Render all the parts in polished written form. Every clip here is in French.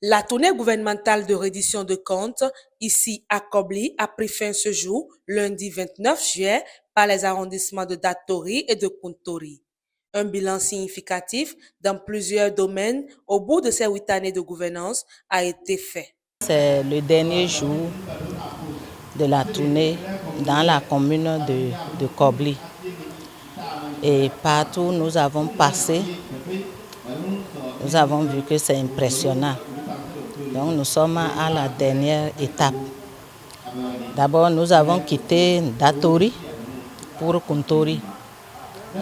La tournée gouvernementale de reddition de comptes, ici à Kobli, a pris fin ce jour, lundi 29 juillet, par les arrondissements de Datori et de Kuntori. Un bilan significatif dans plusieurs domaines au bout de ces 8 années de gouvernance a été fait. C'est le dernier jour de la tournée dans la commune de Kobli. Et partout où nous avons passé, nous avons vu que c'est impressionnant. Donc nous sommes à la dernière étape. D'abord, nous avons quitté Datori pour Kuntori.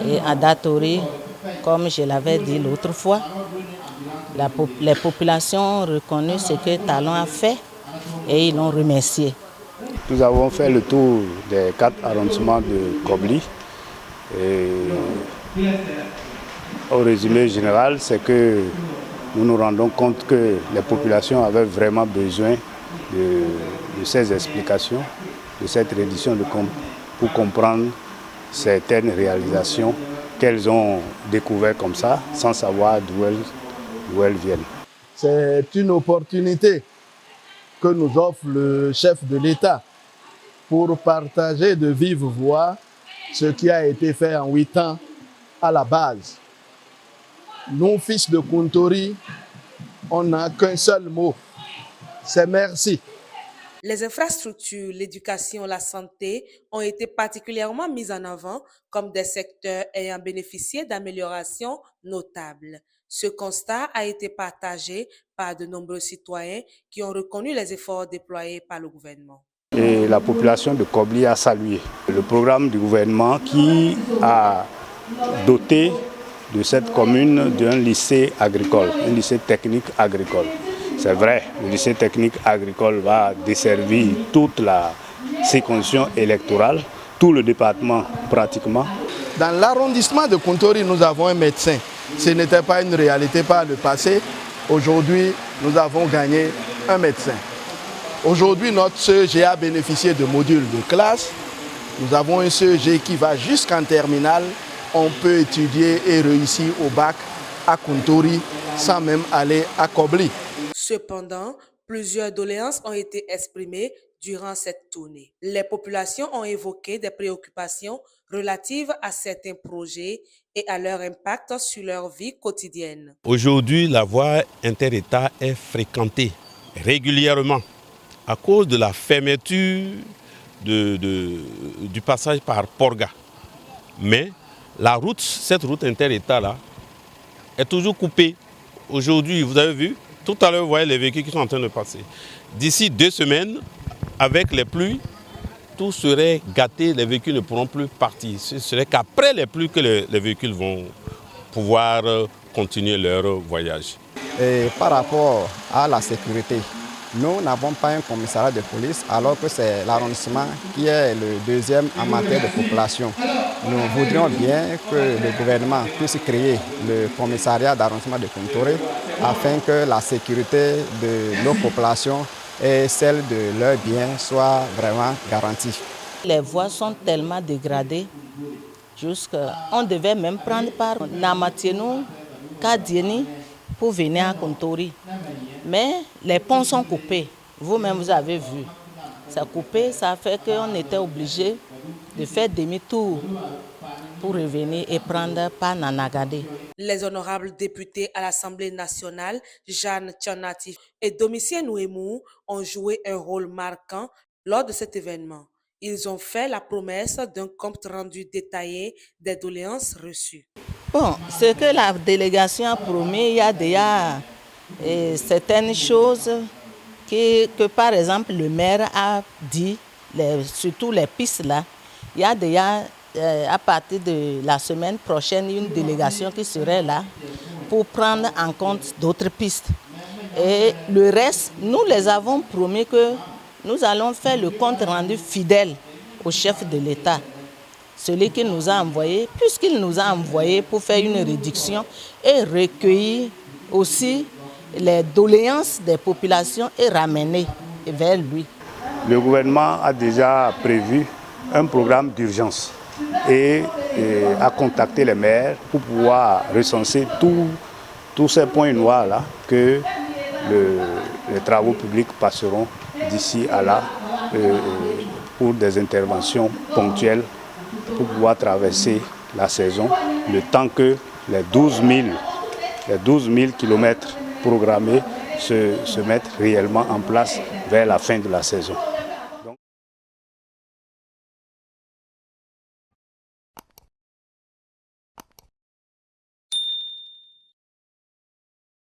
Et à Datori, comme je l'avais dit l'autre fois, les populations ont reconnu ce que Talon a fait et ils l'ont remercié. Nous avons fait le tour des 4 arrondissements de Kobli. Et au résumé général, c'est que nous nous rendons compte que les populations avaient vraiment besoin de ces explications, de cette reddition de comptes pour comprendre certaines réalisations qu'elles ont découvertes comme ça, sans savoir d'où elles viennent. C'est une opportunité que nous offre le chef de l'État pour partager de vive voix ce qui a été fait en 8 ans à la base. Nous, fils de Kuntori, on n'a qu'un seul mot, c'est merci. Les infrastructures, l'éducation, la santé ont été particulièrement mises en avant comme des secteurs ayant bénéficié d'améliorations notables. Ce constat a été partagé par de nombreux citoyens qui ont reconnu les efforts déployés par le gouvernement. Et la population de Kobli a salué le programme du gouvernement qui a doté de cette commune d'un lycée agricole, un lycée technique agricole. C'est vrai, le lycée technique agricole va desservir toute la circonscription électorale, tout le département pratiquement. Dans l'arrondissement de Kuntori, nous avons un médecin. Ce n'était pas une réalité par le passé. Aujourd'hui, nous avons gagné un médecin. Aujourd'hui, notre CEG a bénéficié de modules de classe. Nous avons un CEG qui va jusqu'en terminale. On peut étudier et réussir au bac à Kuntori sans même aller à Kobli. Cependant, plusieurs doléances ont été exprimées durant cette tournée. Les populations ont évoqué des préoccupations relatives à certains projets et à leur impact sur leur vie quotidienne. Aujourd'hui, la voie inter-État est fréquentée régulièrement à cause de la fermeture du passage par Porga. Mais cette route inter-État-là est toujours coupée. Aujourd'hui, vous avez vu, tout à l'heure, vous voyez les véhicules qui sont en train de passer. D'ici 2 semaines, avec les pluies, tout serait gâté, les véhicules ne pourront plus partir. Ce serait qu'après les pluies que les véhicules vont pouvoir continuer leur voyage. Et par rapport à la sécurité, nous n'avons pas un commissariat de police alors que c'est l'arrondissement qui est le deuxième en matière de population. Nous voudrions bien que le gouvernement puisse créer le commissariat d'arrondissement de Kuntori afin que la sécurité de nos populations et celle de leurs biens soit vraiment garantie. Les voies sont tellement dégradées qu'on devait même prendre par Namatieno, Kadieni pour venir à Kuntori. Mais les ponts sont coupés. Vous-même, vous avez vu. C'est coupé, ça fait qu'on était obligé de faire demi-tour pour revenir et prendre par Nanagade. Les honorables députés à l'Assemblée nationale, Jeanne Tchanatif et Domitien Nouemou, ont joué un rôle marquant lors de cet événement. Ils ont fait la promesse d'un compte rendu détaillé des doléances reçues. Bon, ce que la délégation a promis, il y a déjà certaines choses que par exemple le maire a dit, surtout les pistes là, il y a déjà à partir de la semaine prochaine une délégation qui serait là pour prendre en compte d'autres pistes. Et le reste, nous les avons promis que nous allons faire le compte rendu fidèle au chef de l'État. Celui qui nous a envoyé, puisqu'il nous a envoyé pour faire une réduction et recueillir aussi les doléances des populations et ramener vers lui. Le gouvernement a déjà prévu un programme d'urgence et a contacté les maires pour pouvoir recenser tous ces points noirs là que les travaux publics passeront d'ici à là pour des interventions ponctuelles pour pouvoir traverser la saison, le temps que les 12 000 kilomètres programmés se mettent réellement en place vers la fin de la saison.